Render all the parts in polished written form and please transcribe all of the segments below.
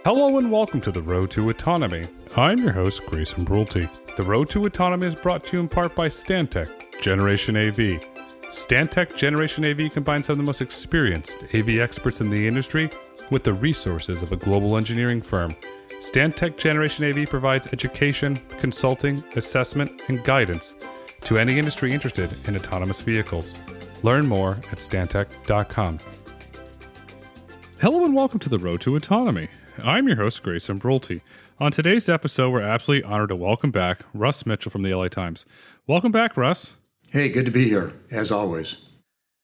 Hello and welcome to The Road to Autonomy. I'm your host, Grayson Brulte. The Road to Autonomy is brought to you in part by Stantec Generation AV. Stantec Generation AV combines some of the most experienced AV experts in the industry with the resources of a global engineering firm. Stantec Generation AV provides education, consulting, assessment, and guidance to any industry interested in autonomous vehicles. Learn more at stantec.com. Hello and welcome to The Road to Autonomy. I'm your host, Grayson Brulte. On today's episode, we're absolutely honored to welcome back Russ Mitchell from the LA Times. Welcome back, Russ. Hey, good to be here, as always.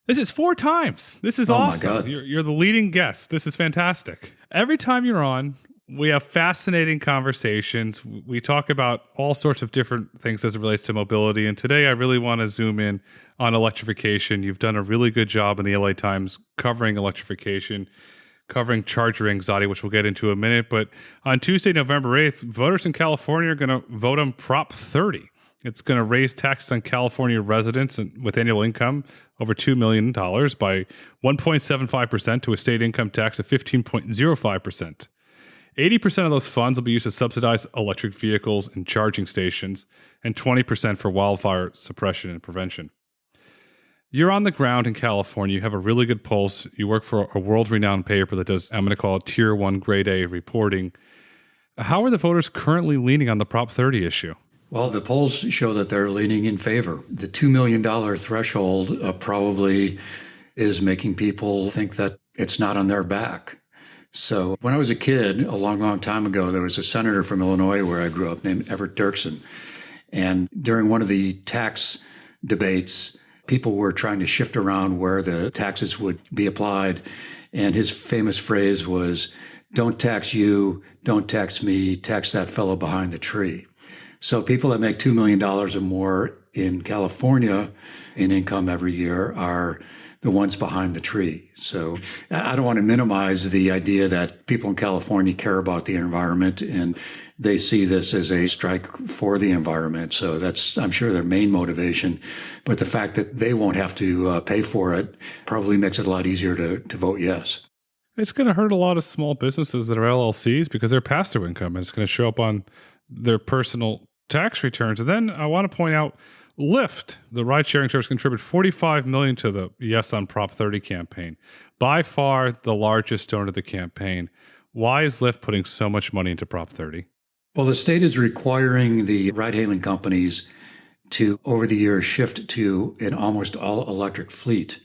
This is 4 times. This is awesome. My God. You're the leading guest. This is fantastic. Every time you're on, we have fascinating conversations. We talk about all sorts of different things as it relates to mobility. And today I really want to zoom in on electrification. You've done a really good job in the LA Times covering electrification, covering charger anxiety, which we'll get into in a minute. But on Tuesday, November 8th, voters in California are going to vote on Prop 30. It's going to raise taxes on California residents with annual income over $2 million by 1.75% to a state income tax of 15.05%. 80% of those funds will be used to subsidize electric vehicles and charging stations, and 20% for wildfire suppression and prevention. You're on the ground in California. You have a really good pulse. You work for a world-renowned paper that does, I'm going to call it Tier 1 Grade A reporting. How are the voters currently leaning on the Prop 30 issue? Well, the polls show that they're leaning in favor. The $2 million threshold probably is making people think that it's not on their back. So when I was a kid, a long, long time ago, there was a senator from Illinois where I grew up named Everett Dirksen. And during one of the tax debates, people were trying to shift around where the taxes would be applied. And his famous phrase was, "Don't tax you, don't tax me, tax that fellow behind the tree." So people that make $2 million or more in California in income every year are the ones behind the tree. So I don't want to minimize the idea that people in California care about the environment and they see this as a strike for the environment. So that's, I'm sure, their main motivation. But the fact that they won't have to pay for it probably makes it a lot easier to vote yes. It's going to hurt a lot of small businesses that are LLCs because they're pass-through income, and it's going to show up on their personal tax returns. And then I want to point out Lyft, the ride-sharing service, contributed $45 million to the Yes on Prop 30 campaign. By far the largest donor to the campaign. Why is Lyft putting so much money into Prop 30? Well, the state is requiring the ride-hailing companies to, over the years, shift to an almost all-electric fleet.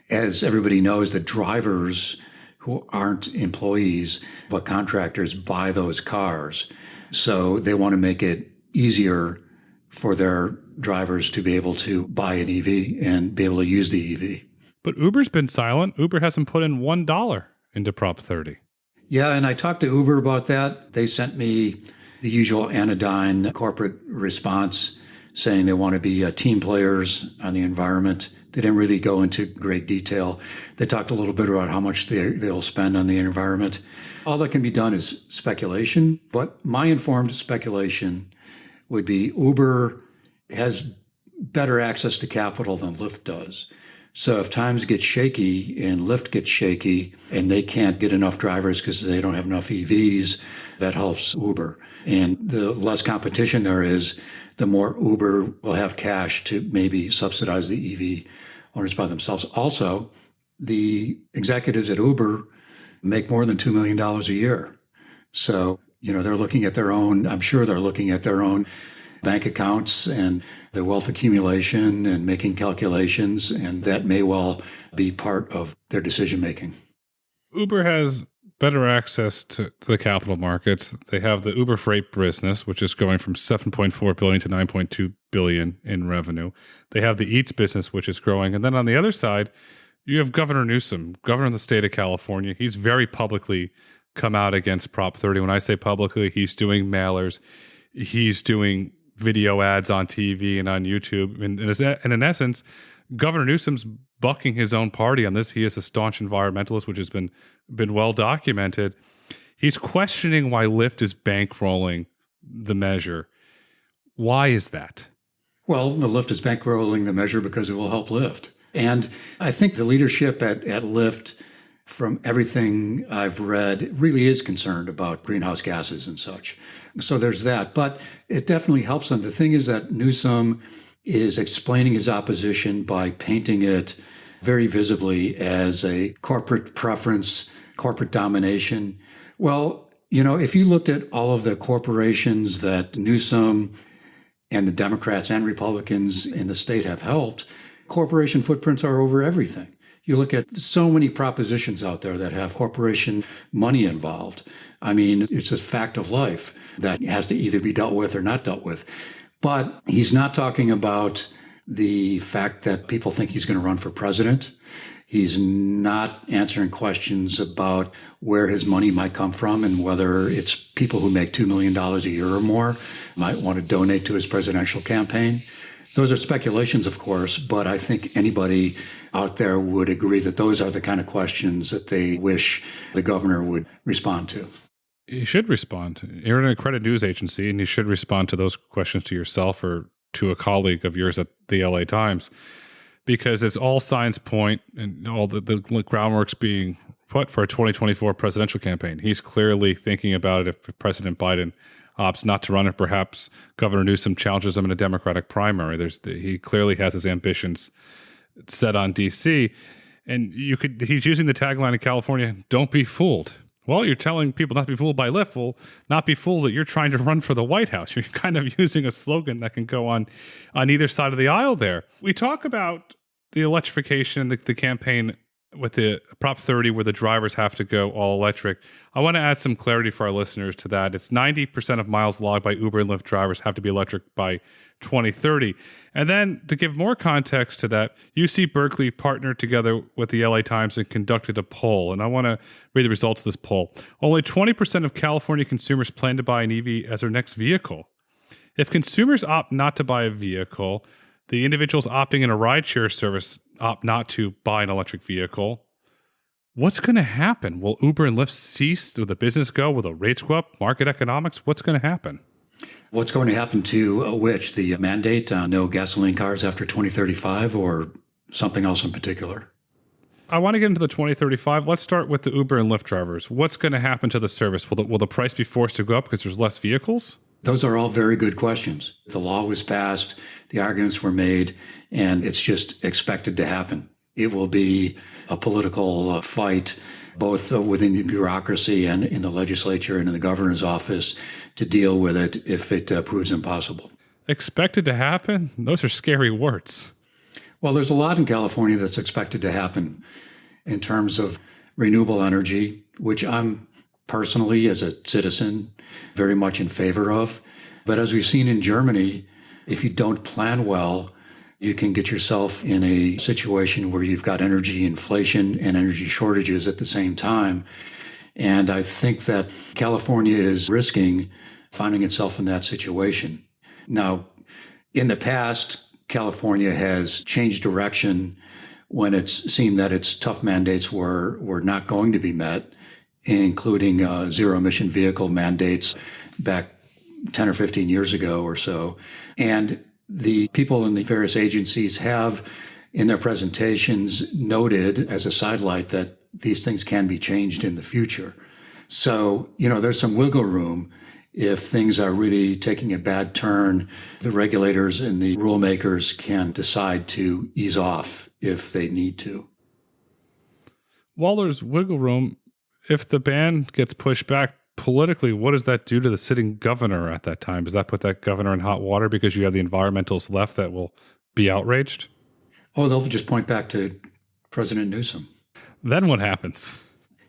As everybody knows, the drivers who aren't employees but contractors buy those cars. So they want to make it easier for their drivers to be able to buy an EV and be able to use the EV. But Uber's been silent. Uber hasn't put in $1 into Prop 30. Yeah, and I talked to Uber about that. They sent me the usual anodyne corporate response saying they want to be team players on the environment. They didn't really go into great detail. They talked a little bit about how much they'll spend on the environment. All that can be done is speculation, but my informed speculation would be Uber has better access to capital than Lyft does. So if times get shaky and Lyft gets shaky and they can't get enough drivers because they don't have enough EVs, that helps Uber. And the less competition there is, the more Uber will have cash to maybe subsidize the EV owners by themselves. Also, the executives at Uber make more than $2 million a year. So, they're looking at their own, I'm sure they're looking at their own bank accounts and their wealth accumulation and making calculations, and that may well be part of their decision making. Uber has better access to the capital markets. They have the Uber Freight business, which is going from $7.4 billion to $9.2 billion in revenue. They have the Eats business, which is growing. And then on the other side, you have Governor Newsom, governor of the state of California. He's very publicly come out against Prop 30. When I say publicly, he's doing mailers. He's doing video ads on TV and on YouTube. And in essence, Governor Newsom's bucking his own party on this. He is a staunch environmentalist, which has been well documented. He's questioning why Lyft is bankrolling the measure. Why is that? Well, the Lyft is bankrolling the measure because it will help Lyft. And I think the leadership at Lyft from everything I've read, really is concerned about greenhouse gases and such. So there's that. But it definitely helps them. The thing is that Newsom is explaining his opposition by painting it very visibly as a corporate preference, corporate domination. Well, if you looked at all of the corporations that Newsom and the Democrats and Republicans in the state have helped, corporation footprints are over everything. You look at so many propositions out there that have corporation money involved. I mean, it's a fact of life that has to either be dealt with or not dealt with. But he's not talking about the fact that people think he's going to run for president. He's not answering questions about where his money might come from and whether it's people who make $2 million a year or more might want to donate to his presidential campaign. Those are speculations, of course, but I think anybody out there would agree that those are the kind of questions that they wish the governor would respond to. You should respond. You're an accredited news agency, and you should respond to those questions to yourself or to a colleague of yours at the LA Times, because it's all signs point and all the groundwork's being put for a 2024 presidential campaign. He's clearly thinking about it if President Biden opts not to run, and perhaps Governor Newsom challenges him in a Democratic primary. He clearly has his ambitions set on D.C., and he's using the tagline in California, "Don't be fooled." Well, you're telling people not to be fooled by Lyft. Well, not be fooled that you're trying to run for the White House. You're kind of using a slogan that can go on either side of the aisle there. We talk about the electrification, the campaign with the Prop 30 where the drivers have to go all electric. I want to add some clarity for our listeners to that. It's 90% of miles logged by Uber and Lyft drivers have to be electric by 2030. And then to give more context to that, UC Berkeley partnered together with the LA Times and conducted a poll. And I want to read the results of this poll. Only 20% of California consumers plan to buy an EV as their next vehicle. If consumers opt not to buy a vehicle, the individuals opting in a rideshare service opt not to buy an electric vehicle. What's going to happen? Will Uber and Lyft cease? Will the business go? Will the rates go up? Market economics? What's going to happen? What's going to happen to which? The mandate on no gasoline cars after 2035 or something else in particular? I want to get into the 2035. Let's start with the Uber and Lyft drivers. What's going to happen to the service? Will the price be forced to go up because there's less vehicles? Those are all very good questions. The law was passed, the arguments were made, and it's just expected to happen. It will be a political fight, both within the bureaucracy and in the legislature and in the governor's office to deal with it if it proves impossible. Expected to happen? Those are scary words. Well, there's a lot in California that's expected to happen in terms of renewable energy, which I'm personally, as a citizen, very much in favor of. But as we've seen in Germany, if you don't plan well, you can get yourself in a situation where you've got energy inflation and energy shortages at the same time. And I think that California is risking finding itself in that situation. Now, in the past, California has changed direction when it's seemed that its tough mandates were not going to be met, including zero-emission vehicle mandates back 10 or 15 years ago or so. And the people in the various agencies have, in their presentations, noted as a sidelight that these things can be changed in the future. So, there's some wiggle room. If things are really taking a bad turn, the regulators and the rule makers can decide to ease off if they need to. While there's wiggle room, if the ban gets pushed back politically, what does that do to the sitting governor at that time? Does that put that governor in hot water because you have the environmentalists left that will be outraged? Oh, they'll just point back to President Newsom. Then what happens?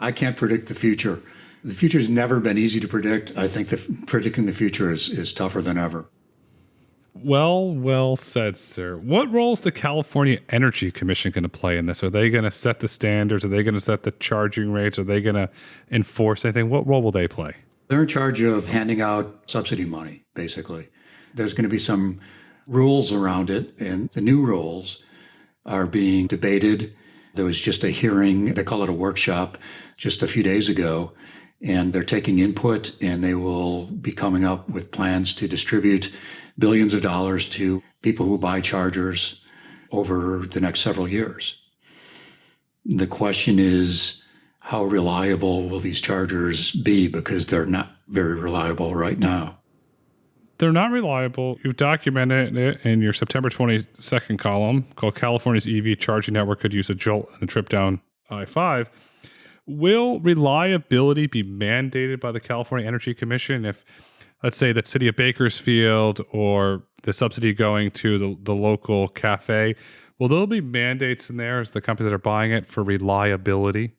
I can't predict the future. The future's never been easy to predict. I think predicting the future is tougher than ever. Well said, sir. What role is the California Energy Commission going to play in this? Are they going to set the standards? Are they going to set the charging rates? Are they going to enforce anything? What role will they play? They're in charge of handing out subsidy money, basically. There's going to be some rules around it, and the new rules are being debated. There was just a hearing, they call it a workshop, just a few days ago, and they're taking input, and they will be coming up with plans to distribute billions of dollars to people who buy chargers over the next several years. The question is, how reliable will these chargers be, because they're not very reliable right now. They're not reliable. You've documented it in your September 22nd column called California's EV Charging Network Could Use a Jolt and a Trip Down I-5. Will reliability be mandated by the California Energy Commission if, let's say, the city of Bakersfield or the subsidy going to the local cafe, will there be mandates in there as the companies that are buying it for reliability?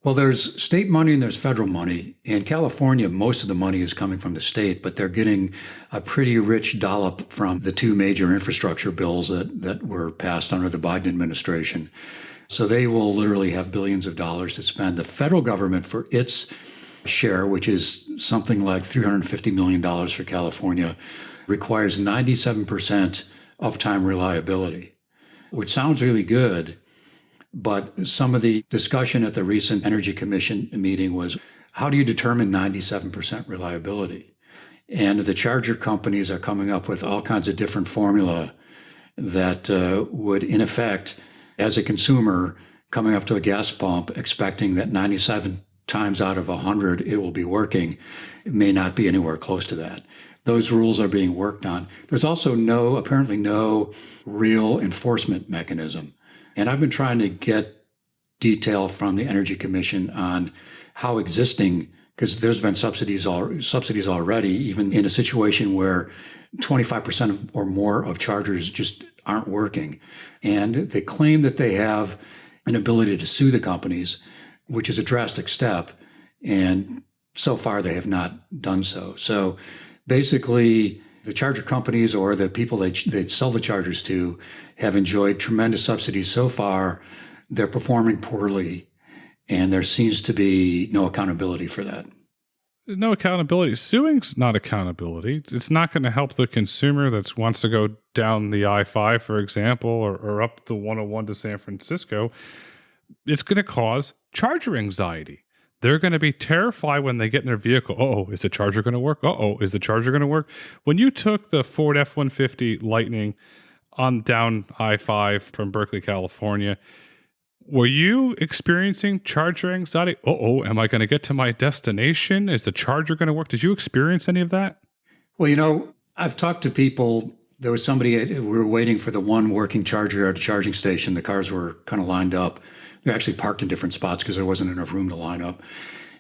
Well, there's state money and there's federal money. In California, most of the money is coming from the state, but they're getting a pretty rich dollop from the two major infrastructure bills that were passed under the Biden administration. So they will literally have billions of dollars to spend. The federal government, for its share, which is something like $350 million for California, requires 97% uptime reliability, which sounds really good. But some of the discussion at the recent Energy Commission meeting was, how do you determine 97% reliability? And the charger companies are coming up with all kinds of different formula that would, in effect, as a consumer coming up to a gas pump expecting that 97 times out of 100 it will be working, it may not be anywhere close to that. Those rules are being worked on. There's also apparently no real enforcement mechanism. And I've been trying to get detail from the Energy Commission on how existing, because there's been subsidies already, even in a situation where 25% or more of chargers just aren't working. And they claim that they have an ability to sue the companies, which is a drastic step. And so far, they have not done so. So basically, the charger companies or the people they sell the chargers to have enjoyed tremendous subsidies so far. They're performing poorly, and there seems to be no accountability for that. No accountability. Suing's not accountability. It's not going to help the consumer that wants to go down the I-5, for example, or up the 101 to San Francisco. It's going to cause charger anxiety. They're going to be terrified when they get in their vehicle. Uh-oh, is the charger going to work? Uh-oh, is the charger going to work? When you took the Ford F-150 Lightning on down I-5 from Berkeley, California, were you experiencing charger anxiety? Uh-oh, am I going to get to my destination? Is the charger going to work? Did you experience any of that? Well, I've talked to people. There was somebody, we were waiting for the one working charger at a charging station. The cars were kind of lined up. They're actually parked in different spots because there wasn't enough room to line up.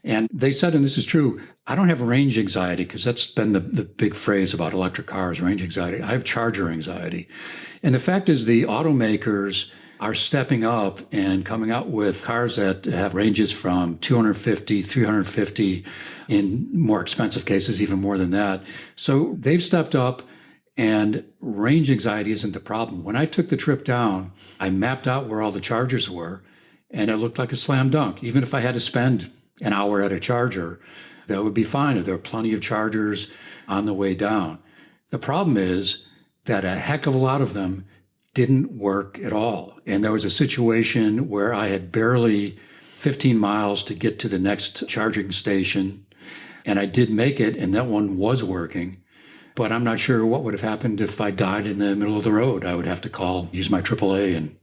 And they said, and this is true, I don't have range anxiety, because that's been the big phrase about electric cars, range anxiety. I have charger anxiety. And the fact is, the automakers are stepping up and coming out with cars that have ranges from 250, 350, in more expensive cases, even more than that. So they've stepped up, and range anxiety isn't the problem. When I took the trip down, I mapped out where all the chargers were, and it looked like a slam dunk. Even if I had to spend an hour at a charger, that would be fine. There are plenty of chargers on the way down. The problem is that a heck of a lot of them didn't work at all. And there was a situation where I had barely 15 miles to get to the next charging station, and I did make it, and that one was working. But I'm not sure what would have happened if I died in the middle of the road. I would have to use my AAA and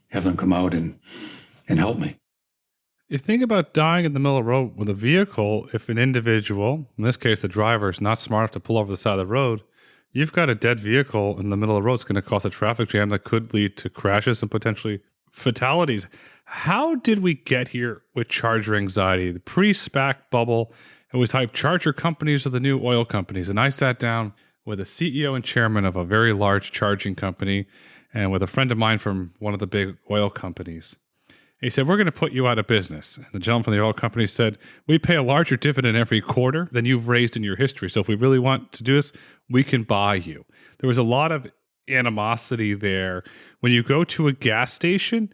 have them come out and help me. You think about dying in the middle of the road with a vehicle, if an individual, in this case the driver, is not smart enough to pull over the side of the road, you've got a dead vehicle in the middle of the road. It's going to cause a traffic jam that could lead to crashes and potentially fatalities. How did we get here with charger anxiety? The pre-SPAC bubble, it was hyped. Charger companies are the new oil companies. And I sat down with a CEO and chairman of a very large charging company and with a friend of mine from one of the big oil companies. He said, we're going to put you out of business. And the gentleman from the oil company said, we pay a larger dividend every quarter than you've raised in your history. So if we really want to do this, we can buy you. There was a lot of animosity there. When you go to a gas station,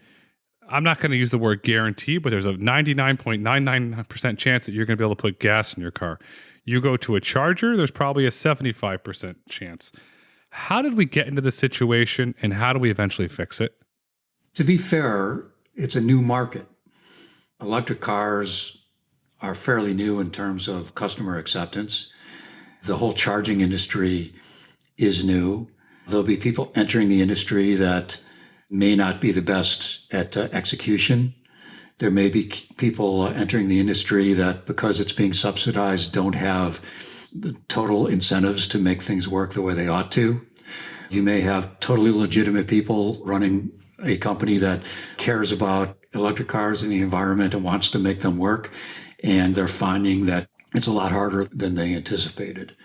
I'm not going to use the word guarantee, but there's a 99.99% chance that you're going to be able to put gas in your car. You go to a charger, there's probably a 75% chance. How did we get into this situation, and how do we eventually fix it? To be fair, it's a new market. Electric cars are fairly new in terms of customer acceptance. The whole charging industry is new. There'll be people entering the industry that may not be the best at execution. There may be people entering the industry that, because it's being subsidized, don't have the total incentives to make things work the way they ought to. You may have totally legitimate people running a company that cares about electric cars and the environment and wants to make them work, and they're finding that it's a lot harder than they anticipated.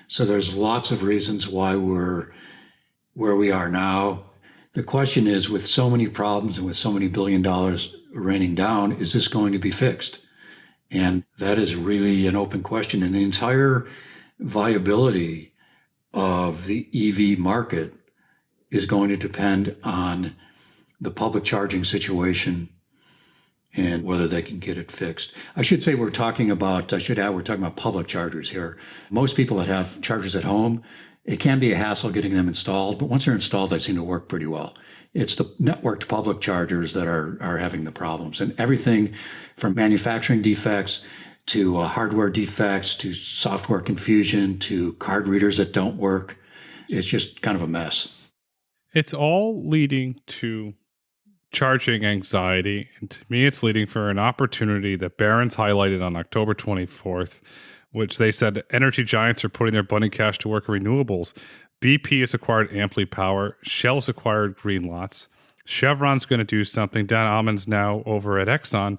So there's lots of reasons why we're where we are now. The question is, with so many problems and with so many $1 billion raining down, is this going to be fixed? And that is really an open question. And the entire viability of the EV market is going to depend on the public charging situation and whether they can get it fixed. I should say we're talking about public chargers here. Most people that have chargers at home, it can be a hassle getting them installed, but once they're installed, they seem to work pretty well. It's the networked public chargers that are having the problems. And everything from manufacturing defects to hardware defects to software confusion to card readers that don't work. It's just kind of a mess. It's all leading to charging anxiety. And to me, it's leading for an opportunity that Barron's highlighted on October 24th, which they said energy giants are putting their bunny cash to work in renewables. BP has acquired Amply Power. Shell's acquired Greenlots. Chevron's going to do something. Dan Almond's now over at Exxon.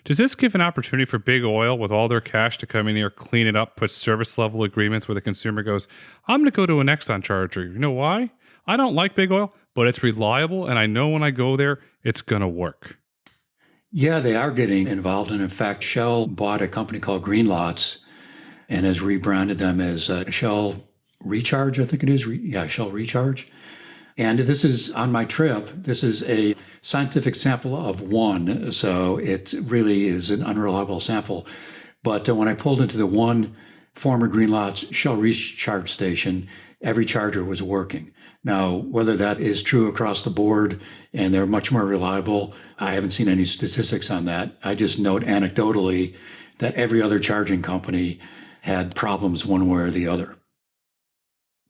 Does this give an opportunity for big oil with all their cash to come in here, clean it up, put service level agreements where the consumer goes, I'm going to go to an Exxon charger. You know why? I don't like big oil, but it's reliable, and I know when I go there, it's going to work. Yeah, they are getting involved. And in fact, Shell bought a company called Greenlots and has rebranded them as Shell Recharge, I think it is. Shell Recharge. And this is on my trip. This is a scientific sample of one, so it really is an unreliable sample. But when I pulled into the one former Greenlots Shell Recharge station, every charger was working. Now, whether that is true across the board and they're much more reliable, I haven't seen any statistics on that. I just note anecdotally that every other charging company had problems one way or the other.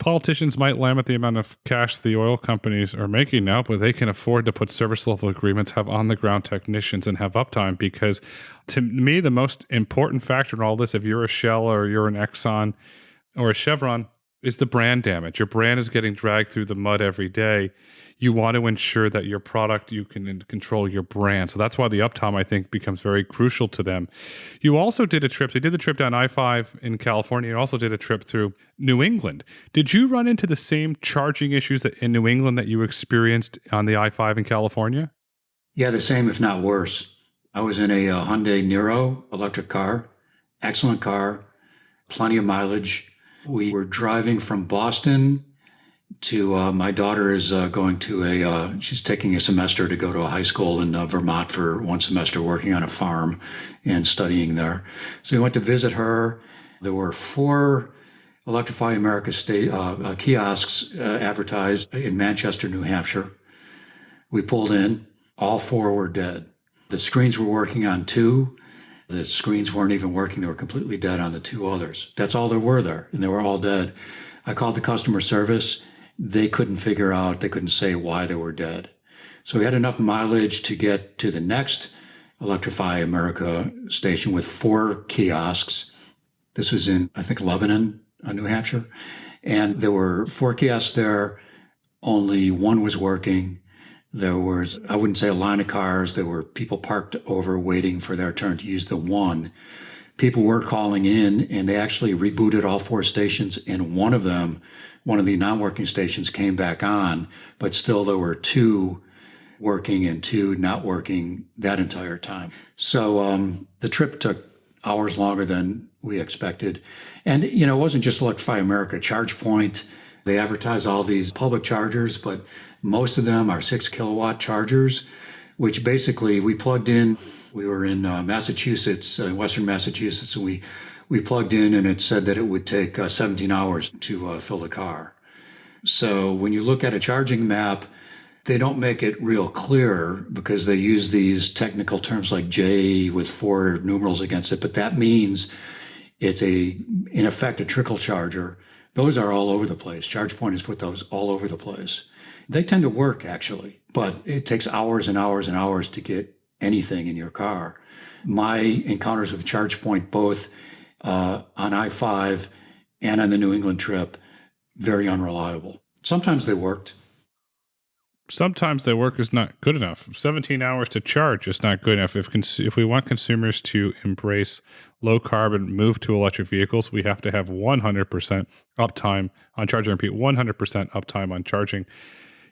Politicians might limit the amount of cash the oil companies are making now, but they can afford to put service level agreements, have on the ground technicians, and have uptime. Because to me, the most important factor in all this, if you're a Shell or you're an Exxon or a Chevron, is the brand damage. Your brand is getting dragged through the mud every day. You want to ensure that your product, you can control your brand. So that's why the uptime, I think, becomes very crucial to them. You also did a trip. They did the trip down I-5 in California. You also did a trip through New England. Did you run into the same charging issues that in New England that you experienced on the I-5 in California? Yeah, the same, if not worse. I was in a Hyundai Nero electric car, excellent car, plenty of mileage. We were driving from Boston to, my daughter is going to she's taking a semester to go to a high school in Vermont for one semester, working on a farm and studying there. So we went to visit her. There were 4 Electrify America kiosks advertised in Manchester, New Hampshire. We pulled in. All 4 were dead. The screens were working on 2. The screens weren't even working. They were completely dead on the 2 others. That's all there were there, and they were all dead. I called the customer service. They couldn't figure out, they couldn't say why they were dead. So we had enough mileage to get to the next Electrify America station with 4 kiosks. This was in, I think, Lebanon, New Hampshire. And there were 4 kiosks there. Only 1 was working. There was, I wouldn't say a line of cars. There were people parked over waiting for their turn to use the one. People were calling in, and they actually rebooted all 4 stations, and one of the non-working stations came back on, but still there were 2 working and 2 not working that entire time. So the trip took hours longer than we expected. And, it wasn't just Electrify America. ChargePoint, they advertise all these public chargers, but most of them are 6 kilowatt chargers, which basically we plugged in. We were in Massachusetts, Western Massachusetts, and we plugged in, and it said that it would take 17 hours to fill the car. So when you look at a charging map, they don't make it real clear because they use these technical terms like J with 4 numerals against it, but that means it's in effect, a trickle charger. Those are all over the place. ChargePoint has put those all over the place. They tend to work, actually, but it takes hours and hours and hours to get anything in your car. My encounters with ChargePoint, both on I-5 and on the New England trip, very unreliable. Sometimes they worked. Sometimes their work is not good enough. 17 hours to charge is not good enough. If we want consumers to embrace low carbon, move to electric vehicles, we have to have 100% uptime on charging. Repeat, 100% uptime on charging.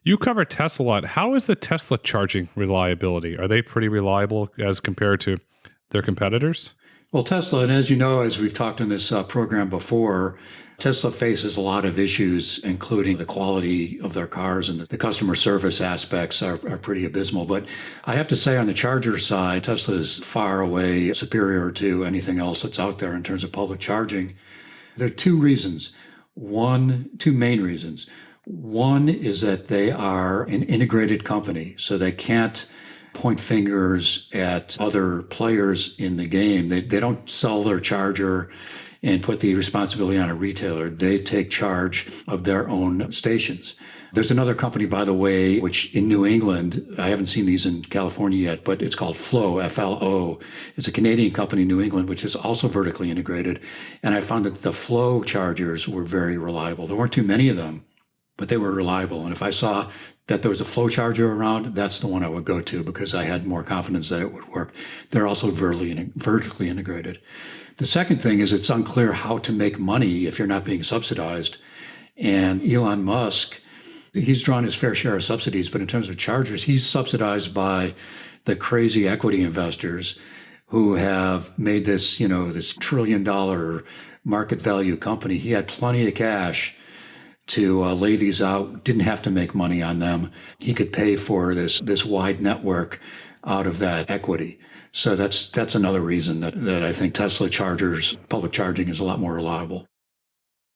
You cover Tesla a lot. How is the Tesla charging reliability? Are they pretty reliable as compared to their competitors? Well, Tesla, and as you know, as we've talked in this program before, Tesla faces a lot of issues, including the quality of their cars, and the customer service aspects are pretty abysmal. But I have to say, on the charger side, Tesla is far away superior to anything else that's out there in terms of public charging. There are two main reasons. One is that they are an integrated company, so they can't point fingers at other players in the game. They don't sell their charger and put the responsibility on a retailer. They take charge of their own stations. There's another company, by the way, which in New England, I haven't seen these in California yet, but it's called Flo, F-L-O. It's a Canadian company in New England, which is also vertically integrated. And I found that the Flo chargers were very reliable. There weren't too many of them, but they were reliable. And if I saw that there was a Flo charger around, that's the one I would go to because I had more confidence that it would work. They're also vertically integrated. The second thing is it's unclear how to make money if you're not being subsidized. And Elon Musk, he's drawn his fair share of subsidies, but in terms of chargers, he's subsidized by the crazy equity investors who have made this, this $1 trillion market value company. He had plenty of cash to lay these out, didn't have to make money on them. He could pay for this wide network out of that equity. So that's another reason that I think Tesla chargers, public charging, is a lot more reliable.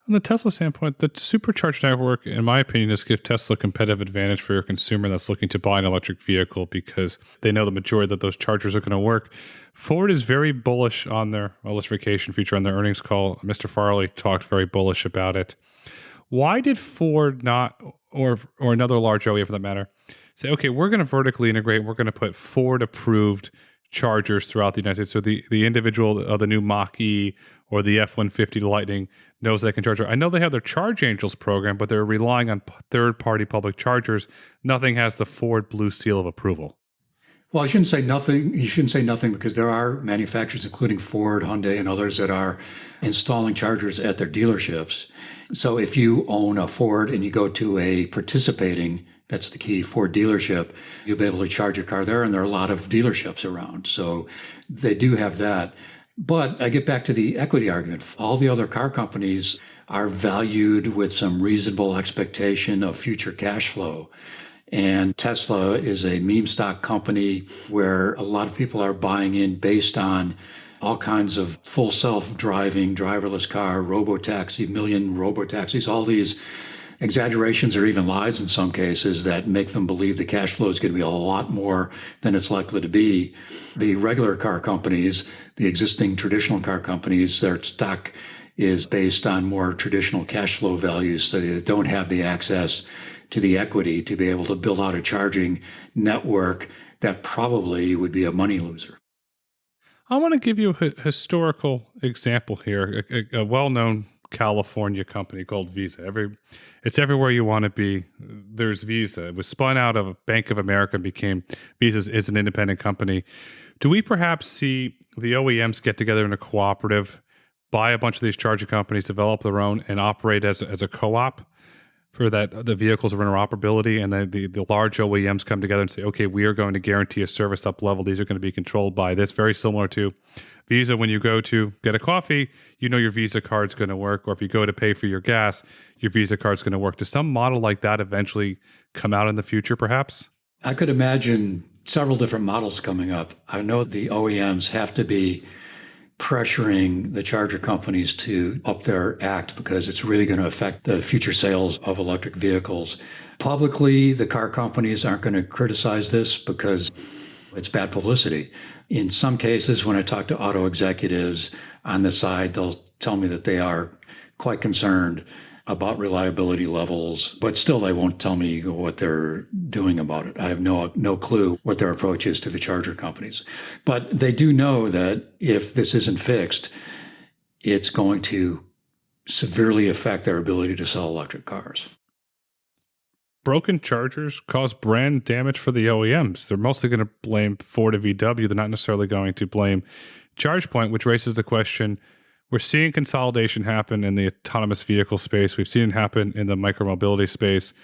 From the Tesla standpoint, the supercharge network, in my opinion, just gives Tesla a competitive advantage for your consumer that's looking to buy an electric vehicle because they know the majority that those chargers are going to work. Ford is very bullish on their electrification feature on their earnings call. Mr. Farley talked very bullish about it. Why did Ford not, or another large OEM for that matter, say, okay, we're going to vertically integrate, we're going to put Ford-approved chargers throughout the United States, so the individual of the new Mach-E or the F-150 Lightning knows they can charge. I know they have their Charge Angels program, but they're relying on third-party public chargers. Nothing has the Ford Blue Seal of approval. Well, I shouldn't say nothing. You shouldn't say nothing because there are manufacturers, including Ford, Hyundai, and others that are installing chargers at their dealerships. So if you own a Ford and you go to a participating, that's the key, Ford dealership, you'll be able to charge your car there, and there are a lot of dealerships around. So they do have that. But I get back to the equity argument. All the other car companies are valued with some reasonable expectation of future cash flow. And Tesla is a meme stock company where a lot of people are buying in based on all kinds of full self-driving, driverless car, robotaxi, million robotaxis, all these exaggerations or even lies in some cases that make them believe the cash flow is going to be a lot more than it's likely to be. The regular car companies, the existing traditional car companies, their stock is based on more traditional cash flow values, so they don't have the access to the equity to be able to build out a charging network that probably would be a money loser. I want to give you a historical example here. A well-known California company called Visa. It's everywhere you want to be. There's Visa. It was spun out of Bank of America and became Visa is an independent company. Do we perhaps see the OEMs get together in a cooperative, buy a bunch of these charging companies, develop their own, and operate as a co-op for that the vehicles of interoperability, and then the large OEMs come together and say, okay, we are going to guarantee a service up level. These are going to be controlled by this, very similar to Visa. When you go to get a coffee, you know your Visa card's going to work, or if you go to pay for your gas, your Visa card's going to work. Does some model like that eventually come out in the future, perhaps? I could imagine several different models coming up. I know the OEMs have to be pressuring the charger companies to up their act because it's really going to affect the future sales of electric vehicles. Publicly, the car companies aren't going to criticize this because it's bad publicity. In some cases, when I talk to auto executives on the side, they'll tell me that they are quite concerned about reliability levels, but still they won't tell me what they're doing about it. I have no clue what their approach is to the charger companies. But they do know that if this isn't fixed, it's going to severely affect their ability to sell electric cars. Broken chargers cause brand damage for the OEMs. They're mostly going to blame Ford and VW. They're not necessarily going to blame ChargePoint, which raises the question, we're seeing consolidation happen in the autonomous vehicle space. We've seen it happen in the micromobility space.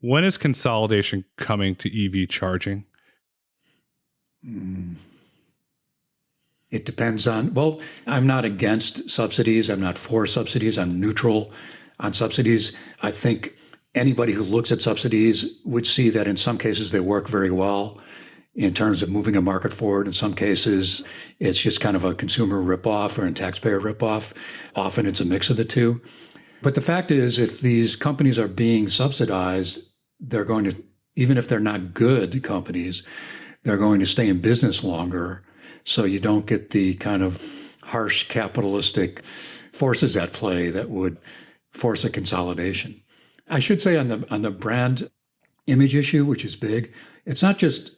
When is consolidation coming to EV charging? It depends on, well, I'm not against subsidies. I'm not for subsidies. I'm neutral on subsidies. I think anybody who looks at subsidies would see that in some cases they work very well in terms of moving a market forward. In some cases, it's just kind of a consumer ripoff or a taxpayer ripoff. Often it's a mix of the two. But the fact is, if these companies are being subsidized, they're going to, even if they're not good companies, they're going to stay in business longer. So you don't get the kind of harsh capitalistic forces at play that would force a consolidation. I should say on the brand image issue, which is big, it's not just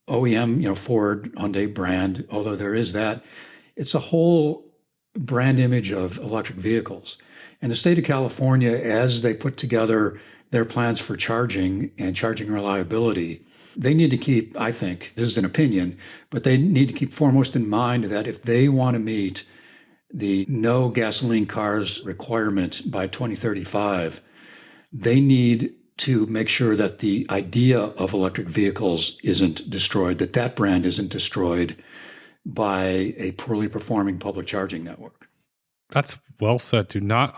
OEM, Ford, Hyundai brand, although there is that. It's a whole brand image of electric vehicles. And the state of California, as they put together their plans for charging and charging reliability, they need to keep, I think, this is an opinion, but they need to keep foremost in mind that if they want to meet the no gasoline cars requirement by 2035, they need to make sure that the idea of electric vehicles isn't destroyed, that brand isn't destroyed by a poorly performing public charging network. That's well said. Do not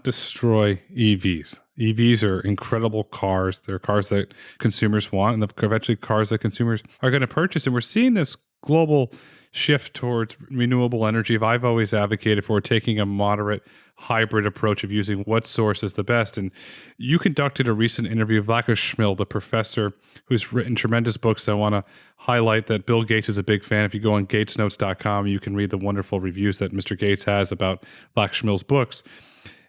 destroy EVs. EVs are incredible cars. They're cars that consumers want, and eventually cars that consumers are going to purchase. And we're seeing this global shift towards renewable energy. I've always advocated for taking a moderate hybrid approach of using what source is the best. And you conducted a recent interview with Vlacho Schmil, the professor who's written tremendous books. I want to highlight that Bill Gates is a big fan. If you go on gatesnotes.com, you can read the wonderful reviews that Mr. Gates has about Vlacho Schmil's books.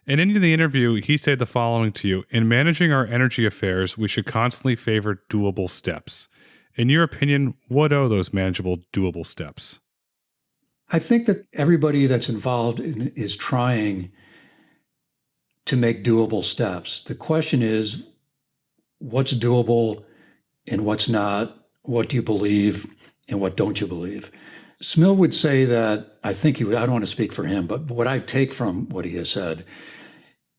And in the interview, he said the following to you: in managing our energy affairs, we should constantly favor doable steps. In your opinion, what are those manageable, doable steps? I think that everybody that's involved is trying to make doable steps. The question is, what's doable and what's not? What do you believe and what don't you believe? Schmil would say that, I don't want to speak for him, but what I take from what he has said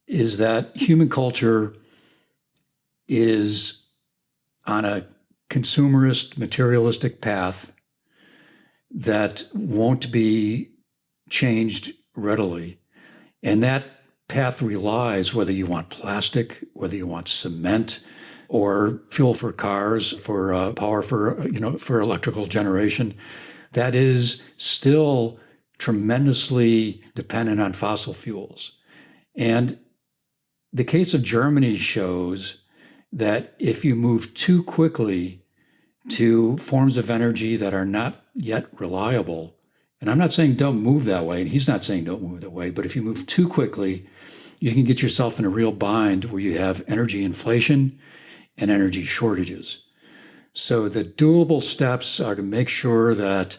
is that human culture is on a consumerist, materialistic path that won't be changed readily. And that path relies, whether you want plastic, whether you want cement, or fuel for cars, for power for electrical generation, that is still tremendously dependent on fossil fuels. And the case of Germany shows that if you move too quickly to forms of energy that are not yet reliable, and I'm not saying don't move that way, and he's not saying don't move that way, but if you move too quickly, you can get yourself in a real bind where you have energy inflation and energy shortages. So the doable steps are to make sure that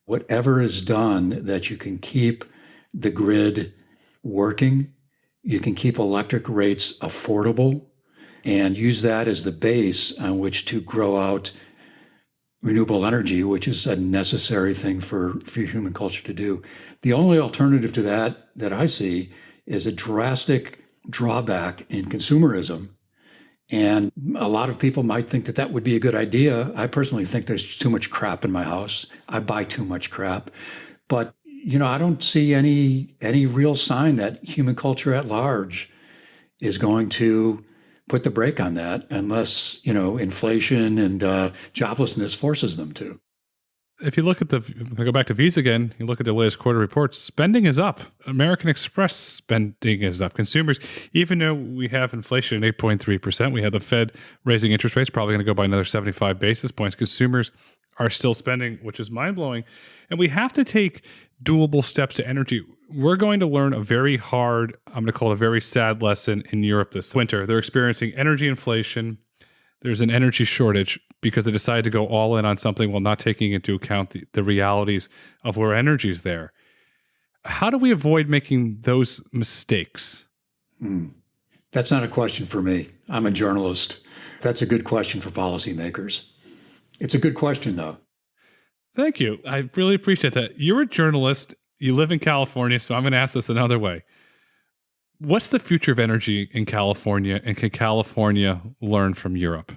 whatever is done, that you can keep the grid working, you can keep electric rates affordable, and use that as the base on which to grow out renewable energy, which is a necessary thing for human culture to do. The only alternative to that I see is a drastic drawback in consumerism. And a lot of people might think that would be a good idea. I personally think there's too much crap in my house. I buy too much crap. But, I don't see any real sign that human culture at large is going to put the brake on that unless, inflation and joblessness forces them to. If you look at I go back to Visa again, you look at the latest quarter reports, spending is up. American Express spending is up. Consumers, even though we have inflation at 8.3%, we have the Fed raising interest rates, probably going to go by another 75 basis points. Consumers are still spending, which is mind-blowing. And we have to take doable steps to energy. We're going to learn a very hard, I'm going to call it a very sad lesson in Europe this winter. They're experiencing energy inflation. There's an energy shortage because they decided to go all in on something while not taking into account the realities of where energy is there. How do we avoid making those mistakes? That's not a question for me. I'm a journalist. That's a good question for policymakers. It's a good question, though. Thank you. I really appreciate that. You're a journalist. You live in California, so I'm going to ask this another way. What's the future of energy in California, and can California learn from Europe?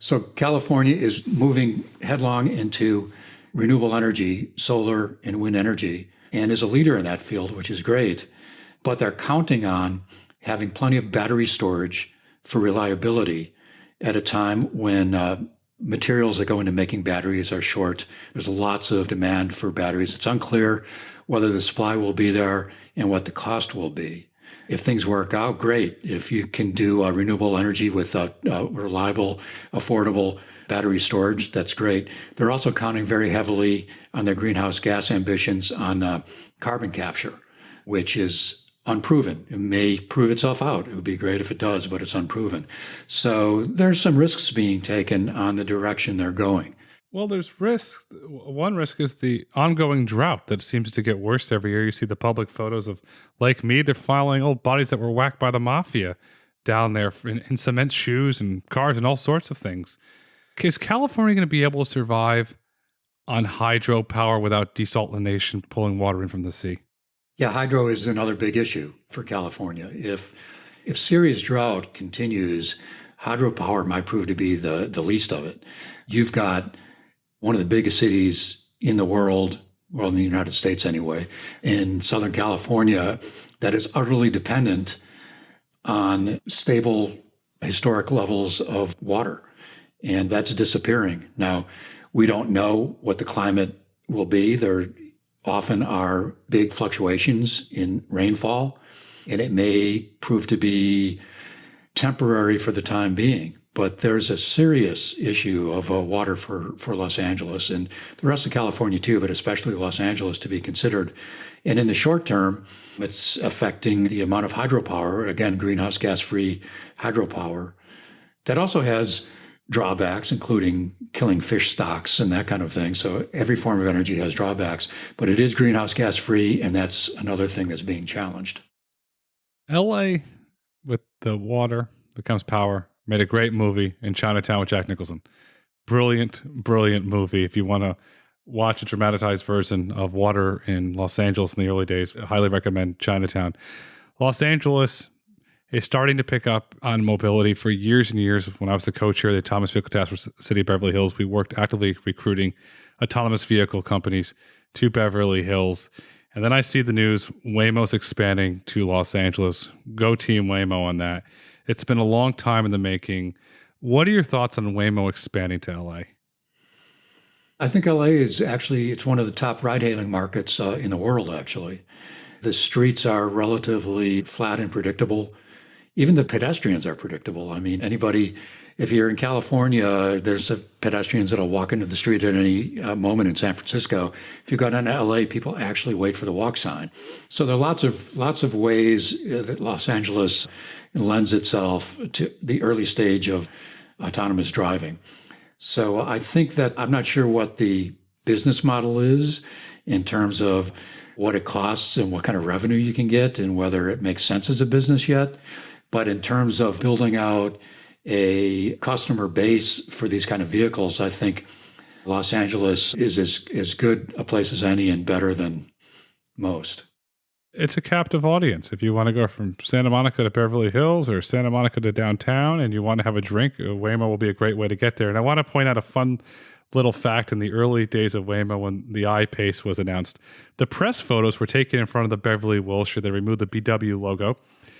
So California is moving headlong into renewable energy, solar and wind energy, and is a leader in that field, which is great. But they're counting on having plenty of battery storage for reliability at a time when materials that go into making batteries are short. There's lots of demand for batteries. It's unclear whether the supply will be there and what the cost will be. If things work out, great. If you can do renewable energy with reliable, affordable battery storage, that's great. They're also counting very heavily on their greenhouse gas ambitions on carbon capture, which is unproven. It may prove itself out. It would be great if it does, but it's unproven. So there's some risks being taken on the direction they're going. Well, there's risk. One risk is the ongoing drought that seems to get worse every year. You see the public photos of Lake Mead. They're following old bodies that were whacked by the mafia down there in cement shoes and cars and all sorts of things. Is California going to be able to survive on hydropower without desalination pulling water in from the sea? Yeah, hydro is another big issue for California. If serious drought continues, hydropower might prove to be the least of it. You've got one of the biggest cities in the world, well, in the United States anyway, in Southern California, that is utterly dependent on stable historic levels of water. And that's disappearing. Now, we don't know what the climate will be. There often are big fluctuations in rainfall, and it may prove to be temporary for the time being. But there's a serious issue of water for Los Angeles and the rest of California too, but especially Los Angeles to be considered. And in the short term, it's affecting the amount of hydropower, again, greenhouse gas-free hydropower. That also has drawbacks, including killing fish stocks and that kind of thing. So every form of energy has drawbacks, but it is greenhouse gas-free, and that's another thing that's being challenged. LA, with the water becomes power, made a great movie in Chinatown with Jack Nicholson. Brilliant, brilliant movie. If you want to watch a dramatized version of water in Los Angeles in the early days, I highly recommend Chinatown. Los Angeles is starting to pick up on mobility. For years and years, when I was the co-chair of the Autonomous Vehicle Task Force City of Beverly Hills, we worked actively recruiting autonomous vehicle companies to Beverly Hills. And then I see the news, Waymo's expanding to Los Angeles. Go Team Waymo on that. It's been a long time in the making. What are your thoughts on Waymo expanding to LA? I think LA is actually, it's one of the top ride-hailing markets in the world, actually. The streets are relatively flat and predictable. Even the pedestrians are predictable. I mean, anybody, if you're in California, there's pedestrians that'll walk into the street at any moment in San Francisco. If you go down to LA, people actually wait for the walk sign. So there are lots of ways that Los Angeles lends itself to the early stage of autonomous driving. So I think that I'm not sure what the business model is in terms of what it costs and what kind of revenue you can get and whether it makes sense as a business yet. But in terms of building out a customer base for these kind of vehicles, I think Los Angeles is as good a place as any and better than most. It's a captive audience. If you want to go from Santa Monica to Beverly Hills or Santa Monica to downtown and you want to have a drink, Waymo will be a great way to get there. And I want to point out a fun little fact. In the early days of Waymo, when the I-Pace was announced, the press photos were taken in front of the Beverly Wilshire. They removed the BW logo.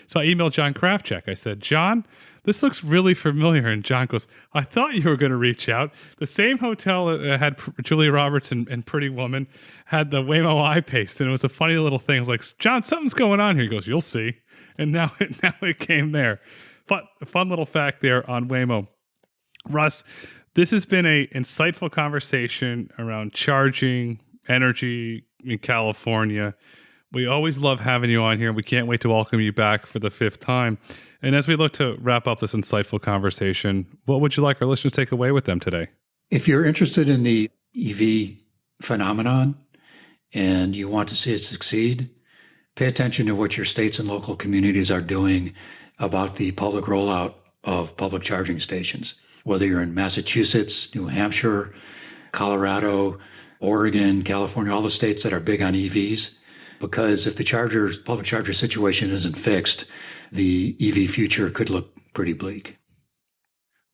So I emailed John Krafchick. I said, John, this looks really familiar. And John goes, I thought you were going to reach out. The same hotel that had Julia Roberts and Pretty Woman had the Waymo I-Pace. And it was a funny little thing. I was like, John, something's going on here. He goes, you'll see. And now it came there. Fun little fact there on Waymo. Russ, This has been an insightful conversation around charging, energy in California. We always love having you on here. We can't wait to welcome you back for the 5th time. And as we look to wrap up this insightful conversation, what would you like our listeners to take away with them today? If you're interested in the EV phenomenon and you want to see it succeed, pay attention to what your states and local communities are doing about the public rollout of public charging stations. Whether you're in Massachusetts, New Hampshire, Colorado, Oregon, California, all the states that are big on EVs, because if the public charger situation isn't fixed, the EV future could look pretty bleak.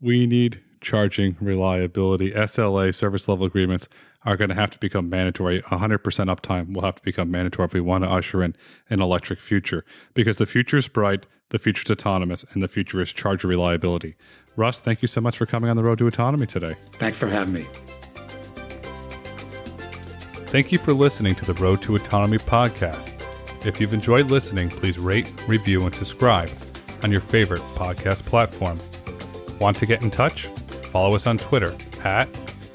We need charging reliability. SLA, service level agreements, are going to have to become mandatory. 100% uptime will have to become mandatory if we want to usher in an electric future, because the future is bright, the future is autonomous, and the future is charger reliability. Russ, thank you so much for coming on the Road to Autonomy today. Thanks for having me. Thank you for listening to the Road to Autonomy podcast. If you've enjoyed listening, please rate, review, and subscribe on your favorite podcast platform. Want to get in touch? Follow us on Twitter at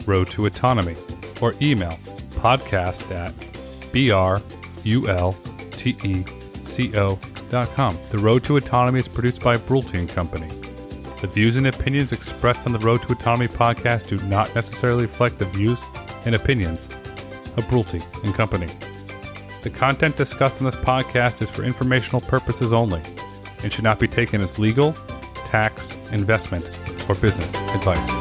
Road to Autonomy or email podcast@brulteco.com. The Road to Autonomy is produced by Brulte & Company. The views and opinions expressed on the Road to Autonomy podcast do not necessarily reflect the views and opinions of Brulte & Company. The content discussed on this podcast is for informational purposes only and should not be taken as legal, tax, investment, or business advice.